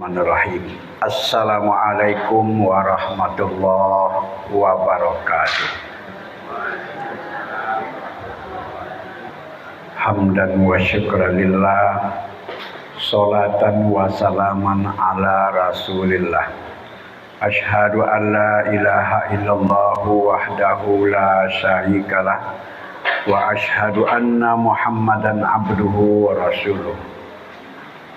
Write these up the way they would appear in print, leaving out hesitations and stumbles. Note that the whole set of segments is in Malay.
Bismillahirrahmanirrahim. Assalamualaikum warahmatullahi wabarakatuh. Hamdan wa syukran lillah, salatan wa salaman ala rasulillah. Asyhadu an la ilaha illallah wahdahu la syarikalah wa asyhadu anna Muhammadan abduhu wa rasuluh.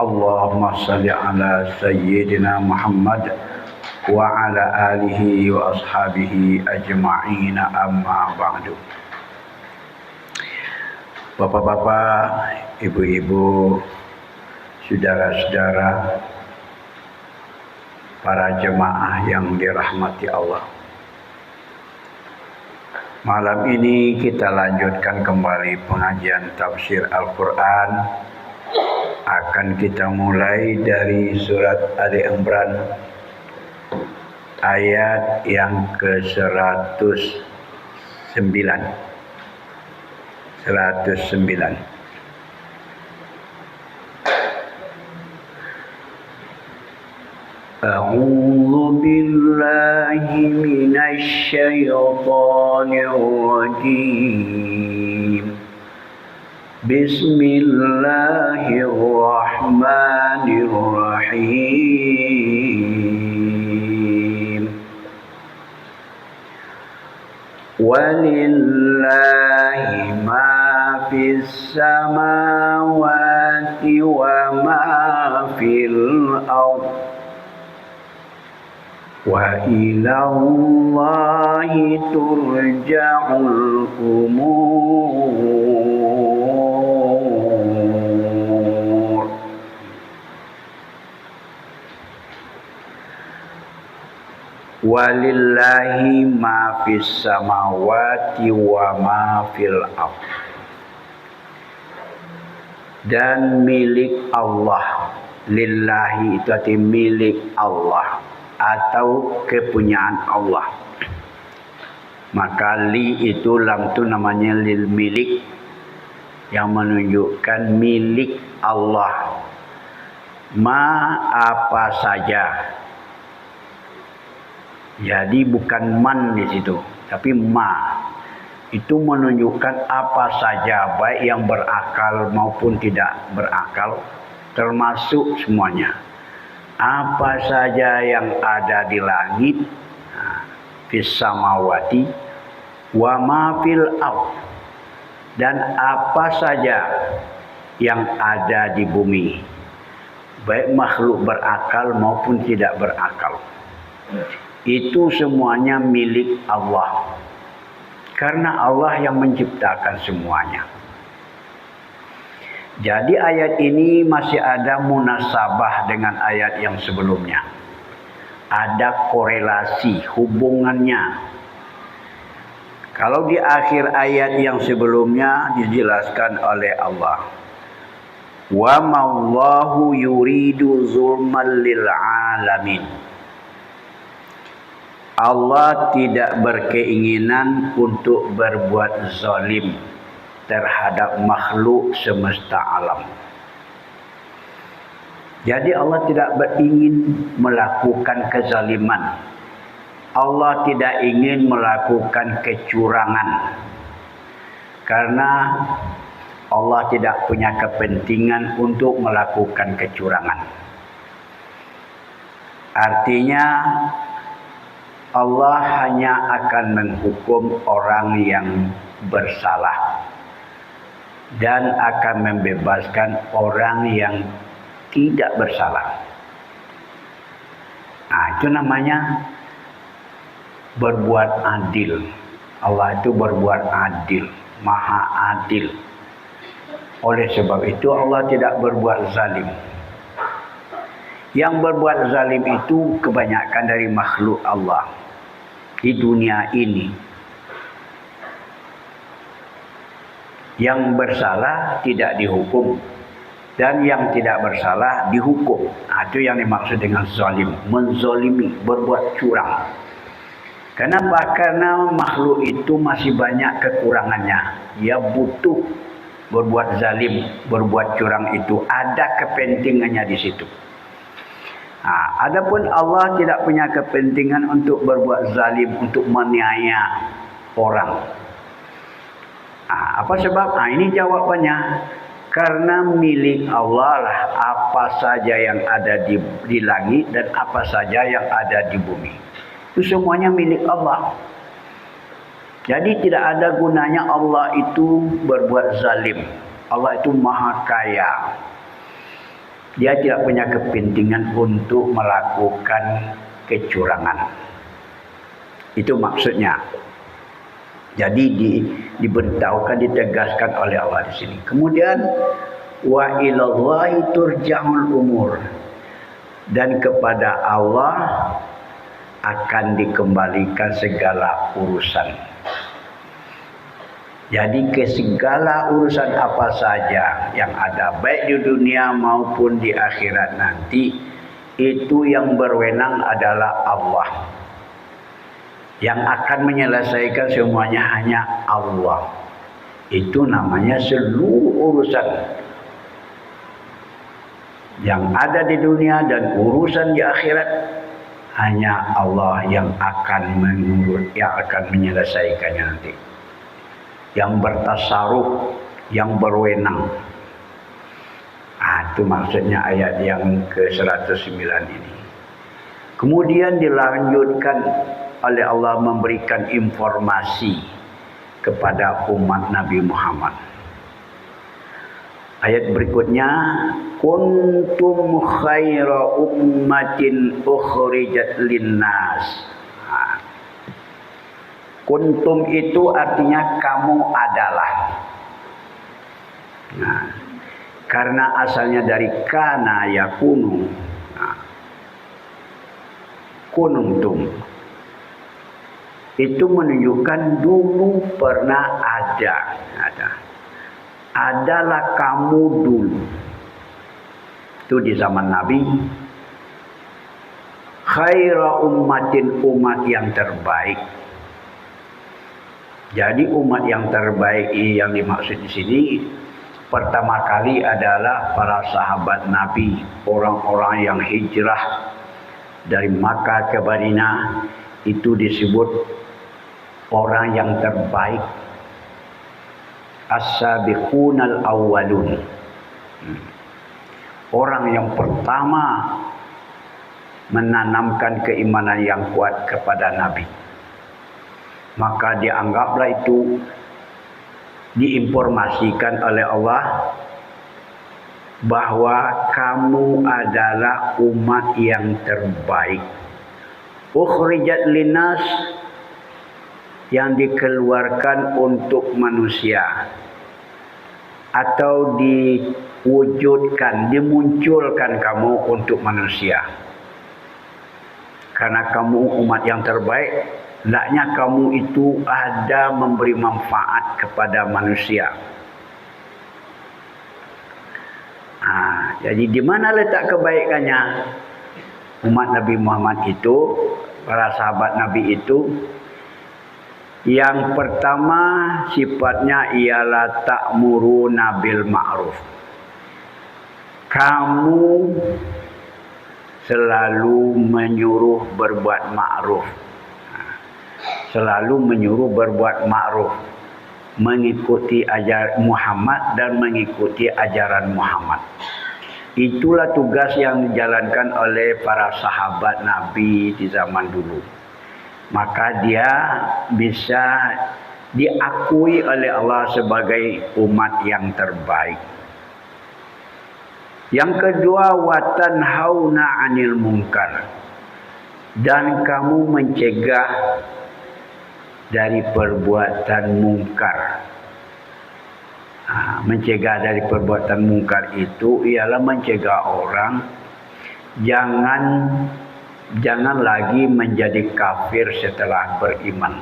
Allahumma salli ala sayyidina Muhammad wa ala alihi wa ashabihi ajma'in, amma ba'du. Bapak-bapak, ibu-ibu, saudara-saudara, para jemaah yang dirahmati Allah. Malam ini kita lanjutkan kembali pengajian tafsir Al-Quran. Akan kita mulai dari surat Ali Imran ayat yang ke-109. 109. A'udzu billahi minasy syaithanir rajim. Bismillahirrahmanirrahim. Walillahi ma fis samawati wa ma fil ardh wa ilallahi turja'ul umur. Walillahi ma fis samawati wa ma fil ardh. Dan milik Allah. Lillahi itu arti milik Allah atau kepunyaan Allah. Maka li itu lam itu namanya lil milik, yang menunjukkan milik Allah. Ma apa saja. Jadi bukan man di situ, tapi ma. Itu menunjukkan apa saja, baik yang berakal maupun tidak berakal, termasuk semuanya. Apa saja yang ada di langit, fis samawati wa ma fil ardh, dan apa saja yang ada di bumi, baik makhluk berakal maupun tidak berakal. Itu semuanya milik Allah. Karena Allah yang menciptakan semuanya. Jadi ayat ini masih ada munasabah dengan ayat yang sebelumnya. Ada korelasi, hubungannya. Kalau di akhir ayat yang sebelumnya dijelaskan oleh Allah. Wa ma'allahu yuridu zulman lil alamin. Allah tidak berkeinginan untuk berbuat zalim terhadap makhluk semesta alam. Jadi Allah tidak beringin melakukan kezaliman. Allah tidak ingin melakukan kecurangan. Karena Allah tidak punya kepentingan untuk melakukan kecurangan. Artinya Allah hanya akan menghukum orang yang bersalah dan akan membebaskan orang yang tidak bersalah. Nah, itu namanya berbuat adil. Allah itu berbuat adil, maha adil. Oleh sebab itu Allah tidak berbuat zalim. Yang berbuat zalim itu kebanyakan dari makhluk Allah di dunia ini. Yang bersalah tidak dihukum, dan yang tidak bersalah dihukum. Nah, itu yang dimaksud dengan zalim, menzalimi, berbuat curang. Kenapa? Karena makhluk itu masih banyak kekurangannya. Ia butuh berbuat zalim, berbuat curang itu ada kepentingannya di situ. Adapun Allah tidak punya kepentingan untuk berbuat zalim, untuk meniaya orang. Apa sebab? Ini jawabannya. Karena milik Allah lah apa saja yang ada di langit dan apa saja yang ada di bumi. Itu semuanya milik Allah. Jadi tidak ada gunanya Allah itu berbuat zalim. Allah itu maha kaya. Dia tidak punya kepentingan untuk melakukan kecurangan. Itu maksudnya. Jadi diberitahukan, ditegaskan oleh Allah di sini. Kemudian wa ilallahi turja'ul umur. Dan kepada Allah akan dikembalikan segala urusan. Jadi ke segala urusan apa saja yang ada, baik di dunia maupun di akhirat nanti, itu yang berwenang adalah Allah. Yang akan menyelesaikan semuanya hanya Allah. Itu namanya seluruh urusan yang ada di dunia dan urusan di akhirat, hanya Allah yang akan mengurus, yang akan menyelesaikannya nanti. Yang bertasarruf, yang berwenang. Itu maksudnya ayat yang ke-109 ini. Kemudian dilanjutkan oleh Allah memberikan informasi kepada umat Nabi Muhammad. Ayat berikutnya, kuntum khaira ummatin ukhrijat linnas. Kuntum itu artinya kamu adalah. Karena asalnya dari kana yakunu. Kuntum itu menunjukkan dulu pernah ada. Adalah kamu dulu. Itu di zaman Nabi. Khaira ummatin, umat yang terbaik. Jadi umat yang terbaik yang dimaksud di sini pertama kali adalah para sahabat Nabi, orang-orang yang hijrah dari Makkah ke Madinah, itu disebut orang yang terbaik. As-sabiqunal awwalun. Orang yang pertama menanamkan keimanan yang kuat kepada Nabi. Maka dianggaplah itu diinformasikan oleh Allah bahwa kamu adalah umat yang terbaik. Ukhrijat linnas, yang dikeluarkan untuk manusia atau diwujudkan, dimunculkan kamu untuk manusia. Karena kamu umat yang terbaik, hendaknya kamu itu ada memberi manfaat kepada manusia. Jadi di mana letak kebaikannya? Umat Nabi Muhammad itu, para sahabat Nabi itu, yang pertama sifatnya ialah ta'muruna bil ma'ruf. Kamu selalu menyuruh berbuat ma'ruf. Selalu menyuruh berbuat ma'ruf, mengikuti ajaran Muhammad dan mengikuti ajaran Muhammad. Itulah tugas yang dijalankan oleh para sahabat Nabi di zaman dulu. Maka dia bisa diakui oleh Allah sebagai umat yang terbaik. Yang kedua, watanhauna 'anil munkar. Dan kamu mencegah dari perbuatan mungkar. Mencegah dari perbuatan mungkar itu ialah mencegah orang jangan lagi menjadi kafir setelah beriman.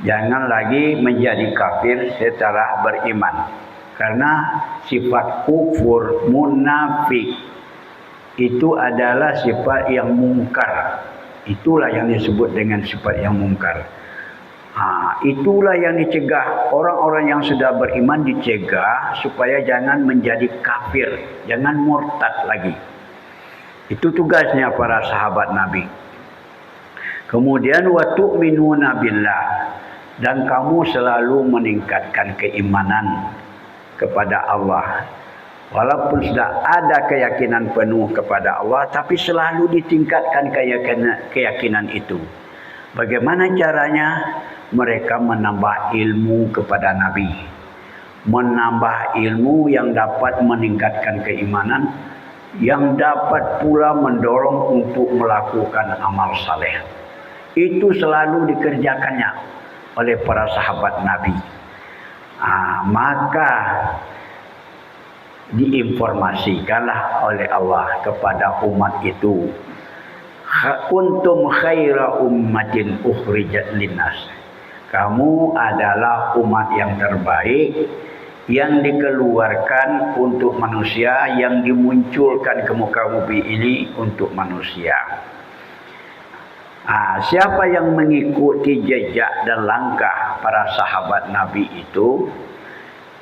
Jangan lagi menjadi kafir setelah beriman. Karena sifat kufur, munafik itu adalah sifat yang mungkar. Itulah yang disebut dengan sifat yang mungkar. Itulah yang dicegah. Orang-orang yang sudah beriman dicegah supaya jangan menjadi kafir, jangan murtad lagi. Itu tugasnya para sahabat Nabi. Kemudian wa tu'minuna billah, dan kamu selalu meningkatkan keimanan kepada Allah. Walaupun sudah ada keyakinan penuh kepada Allah, tapi selalu ditingkatkan keyakinan itu. Bagaimana caranya? Mereka menambah ilmu kepada Nabi. Menambah ilmu yang dapat meningkatkan keimanan, yang dapat pula mendorong untuk melakukan amal saleh. Itu selalu dikerjakannya oleh para sahabat Nabi. Maka diinformasikanlah oleh Allah kepada umat itu, kuntum khaira ummatin ukhrijat linnas, kamu adalah umat yang terbaik yang dikeluarkan untuk manusia, yang dimunculkan ke muka bumi ini untuk manusia. Siapa yang mengikuti jejak dan langkah para sahabat Nabi itu,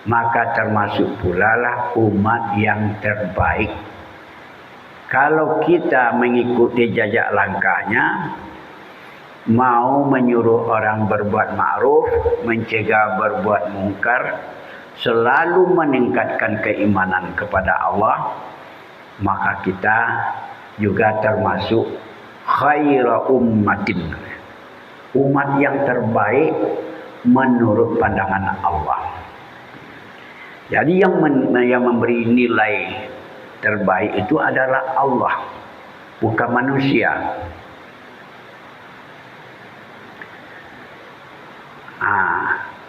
maka termasuk pula lah umat yang terbaik. Kalau kita mengikuti jejak langkahnya, mau menyuruh orang berbuat ma'ruf, mencegah berbuat mungkar, selalu meningkatkan keimanan kepada Allah, maka kita juga termasuk khaira ummatin, umat yang terbaik menurut pandangan Allah. Jadi yang memberi nilai terbaik itu adalah Allah, bukan manusia.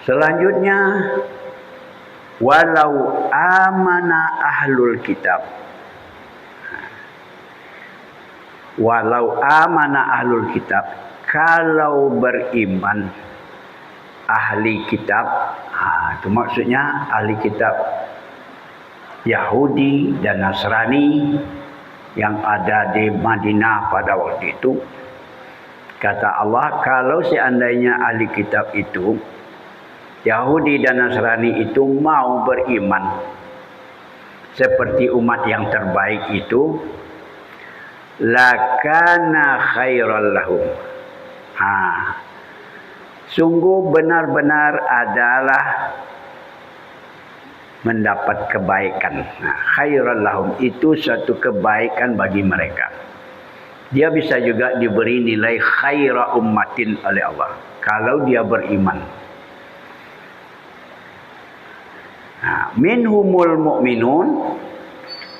Selanjutnya, walau amana ahlul kitab. Walau amana ahlul kitab, kalau beriman ahli kitab, itu maksudnya ahli kitab Yahudi dan Nasrani yang ada di Madinah pada waktu itu. Kata Allah, kalau seandainya ahli kitab itu, Yahudi dan Nasrani itu mau beriman seperti umat yang terbaik itu, lakana khairal lahum. Sungguh benar-benar adalah mendapat kebaikan. Khairal lahum itu satu kebaikan bagi mereka. Dia bisa juga diberi nilai khaira ummatin oleh Allah kalau dia beriman. Minhumul mu'minun,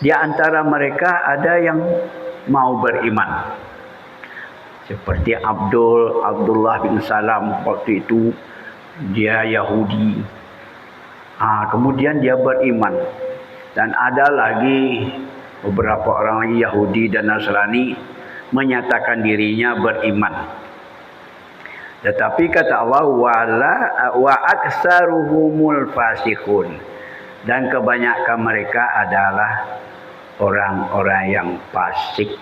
di antara mereka ada yang mau beriman. Seperti Abdullah bin Salam, waktu itu dia Yahudi. Kemudian dia beriman. Dan ada lagi beberapa orang lagi Yahudi dan Nasrani menyatakan dirinya beriman. Tetapi kata Allah, wa aktsaruhumul fasiqun, dan kebanyakan mereka adalah orang-orang yang fasik.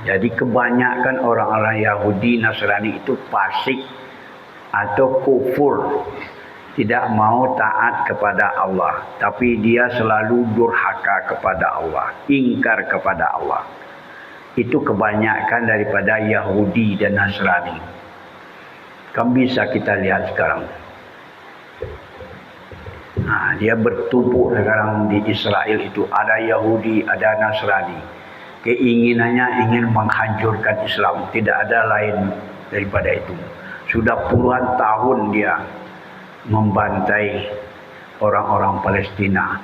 Jadi kebanyakan orang-orang Yahudi Nasrani itu fasik atau kufur, tidak mau taat kepada Allah, tapi dia selalu durhaka kepada Allah, ingkar kepada Allah. Itu kebanyakan daripada Yahudi dan Nasrani. Kan bisa kita lihat sekarang. Dia bertumpuk sekarang di Israel itu, ada Yahudi, ada Nasrani. Keinginannya ingin menghancurkan Islam, tidak ada lain daripada itu. Sudah puluhan tahun dia membantai orang-orang Palestina.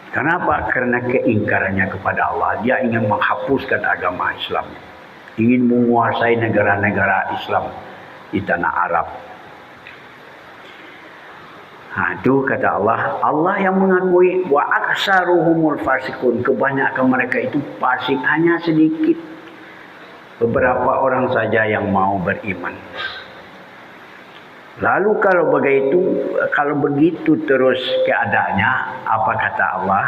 Kenapa? Karena keingkarannya kepada Allah. Dia ingin menghapuskan agama Islam, ingin menguasai negara-negara Islam di tanah Arab. Itu kata Allah. Allah yang mengakui wa aktsaruhumul fasiqun, kebanyakan mereka itu fasik, hanya sedikit, beberapa orang saja yang mau beriman. Lalu kalau begitu terus keadaannya, apa kata Allah?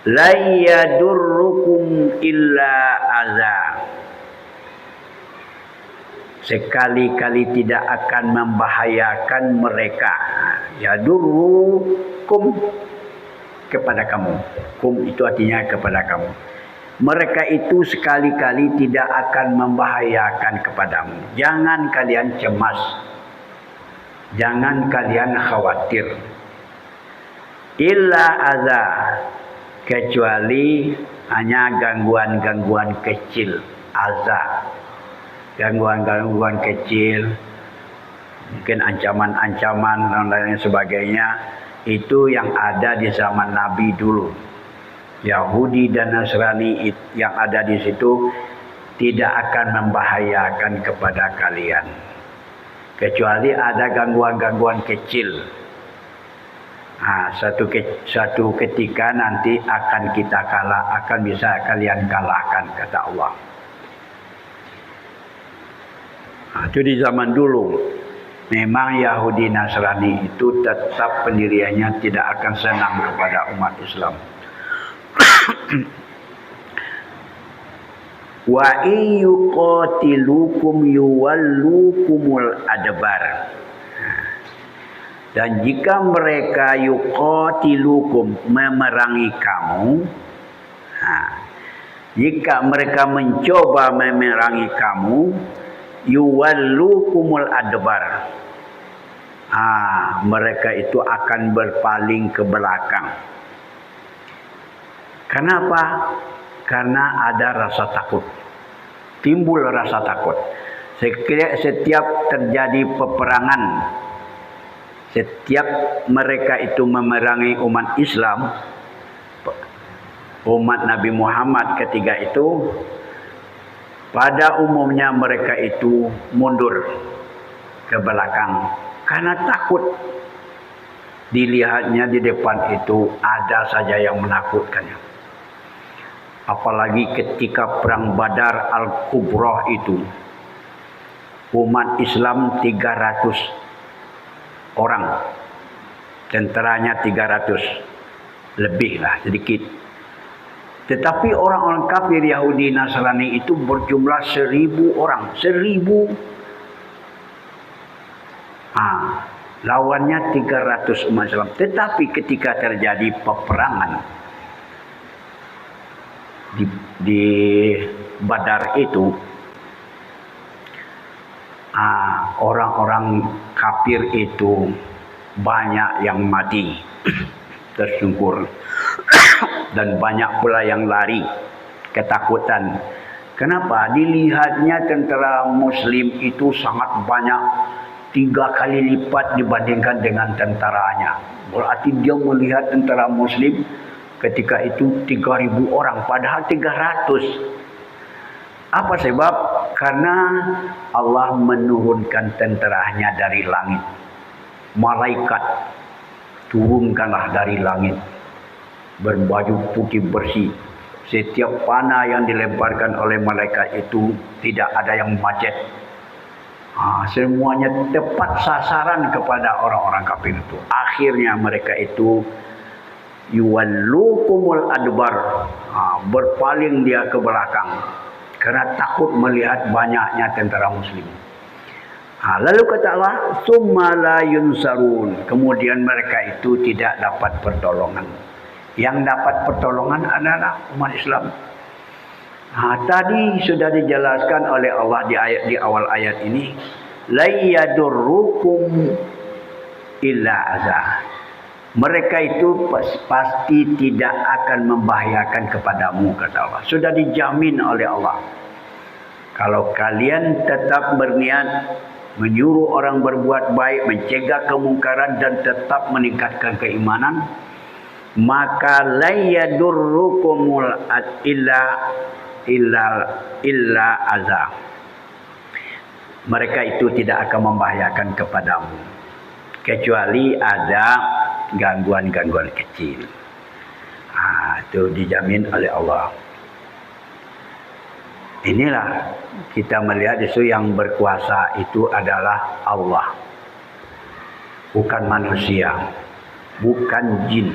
La yadurrukum illa adza. sekali-kali tidak akan membahayakan mereka. Yadurrukum, kepada kamu. Kum itu artinya kepada kamu. Mereka itu sekali-kali tidak akan membahayakan kepadamu. Jangan kalian cemas. Jangan kalian khawatir. Illa adza, kecuali hanya gangguan-gangguan kecil. Adza, gangguan-gangguan kecil, mungkin ancaman-ancaman dan lain sebagainya. Itu yang ada di zaman Nabi dulu. Yahudi dan Nasrani yang ada di situ tidak akan membahayakan kepada kalian, kecuali ada gangguan-gangguan kecil. Satu ketika nanti akan kita akan bisa kalian kalahkan, kata Allah. Itu di zaman dulu. Memang Yahudi Nasrani itu tetap pendiriannya tidak akan senang kepada umat Islam. Wa iyuqatilukum yuwallukumul adbar. Dan jika mereka yuqatilukum, memerangi kamu, jika mereka mencoba memerangi kamu, yuwallukumul adbar, mereka itu akan berpaling ke belakang. Kenapa? Karena ada rasa takut. Timbul rasa takut. Setiap terjadi peperangan, setiap mereka itu memerangi umat Islam, umat Nabi Muhammad ketika itu, pada umumnya mereka itu mundur ke belakang karena takut dilihatnya di depan itu ada saja yang menakutkannya. Apalagi ketika perang Badar Al-Kubra itu, umat Islam 300 orang, tentaranya 300 lebih lah, sedikit. Tetapi orang-orang kafir Yahudi Nasrani itu berjumlah 1000 orang. 1000. Lawannya 300 umat Islam. Tetapi ketika terjadi peperangan di Badar itu, orang-orang kafir itu banyak yang mati tersungkur dan banyak pula yang lari ketakutan. Kenapa? Dilihatnya tentara Muslim itu sangat banyak, 3 kali lipat dibandingkan dengan tentaranya. Berarti dia melihat tentara Muslim ketika itu 3000 orang, padahal 300. Apa sebab? Karena Allah menurunkan tentaranya dari langit. Malaikat turunkanlah dari langit, berbaju putih bersih. Setiap panah yang dilemparkan oleh malaikat itu tidak ada yang macet. Semuanya tepat sasaran kepada orang-orang kafir itu. Akhirnya mereka itu yuwallukumul adbar, berpaling dia ke belakang karena takut melihat banyaknya tentara Muslim. Lalu kata Allah, summa la yunsarun, kemudian mereka itu tidak dapat pertolongan. Yang dapat pertolongan adalah umat Islam. Tadi sudah dijelaskan oleh Allah di awal ayat ini, la yadurrukum illa azza. Mereka itu pasti tidak akan membahayakan kepadamu, kata Allah. Sudah dijamin oleh Allah. Kalau kalian tetap berniat menyuruh orang berbuat baik, mencegah kemungkaran dan tetap meningkatkan keimanan, maka la yadurrukumul illa azza. Mereka itu tidak akan membahayakan kepadamu, kecuali ada gangguan-gangguan kecil. Itu dijamin oleh Allah. Inilah kita melihat itu yang berkuasa itu adalah Allah, bukan manusia, bukan jin,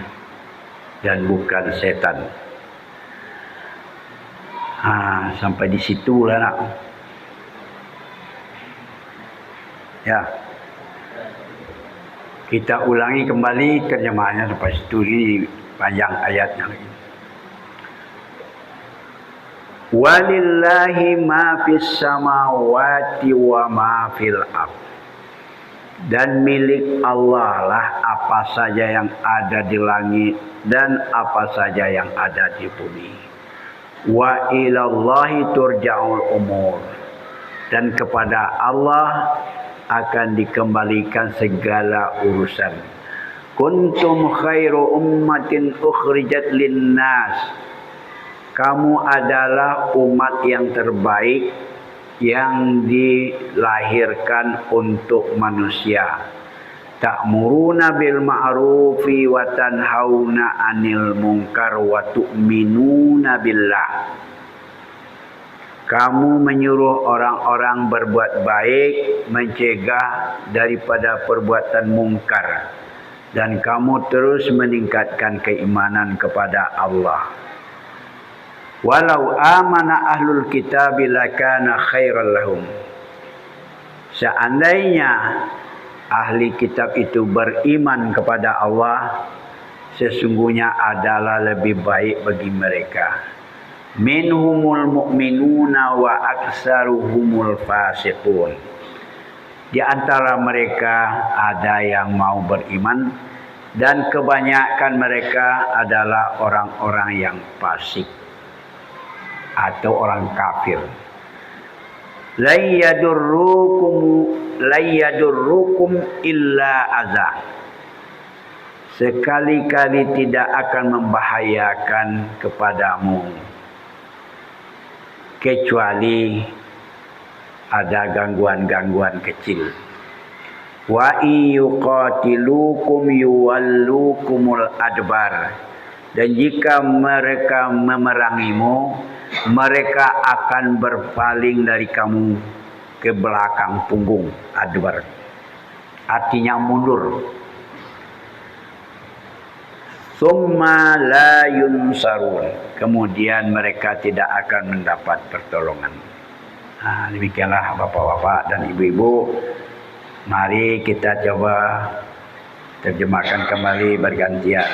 dan bukan setan. Sampai di situ lah nak. Ya. Kita ulangi kembali terjemahannya sampai situ, ini panjang ayatnya lagi. Walillahi ma fis samawati wa ma fil ard. Dan milik Allah lah apa saja yang ada di langit dan apa saja yang ada di bumi. Wa ilallahi turja'ul umur. Dan kepada Allah akan dikembalikan segala urusan. Kuntum khairu ummatin ukhrijat linnas. Kamu adalah umat yang terbaik yang dilahirkan untuk manusia. Ta'muruna bil ma'rufi wa tanhauna 'anil munkar wa tu'minuna billah. Kamu menyuruh orang-orang berbuat baik, mencegah daripada perbuatan mungkar, dan kamu terus meningkatkan keimanan kepada Allah. Walau amana ahlul kitab lakana khairan lahum. Seandainya ahli kitab itu beriman kepada Allah, sesungguhnya adalah lebih baik bagi mereka. Minhumul mu'minuna wa aksaruhumul fasiqun. Di antara mereka ada yang mau beriman dan kebanyakan mereka adalah orang-orang yang fasik atau orang kafir. La yadurrukum illa adza. Sekali-kali tidak akan membahayakan kepadamu kecuali ada gangguan-gangguan kecil. Wa yuqatilukum yuwallukumul adbar. Dan jika mereka memerangimu, mereka akan berpaling dari kamu ke belakang punggung. Adbar artinya mundur. Summa la yunsarun. Kemudian mereka tidak akan mendapat pertolongan. Nah, demikianlah bapak-bapak dan ibu-ibu. Mari kita coba terjemahkan kembali bergantian.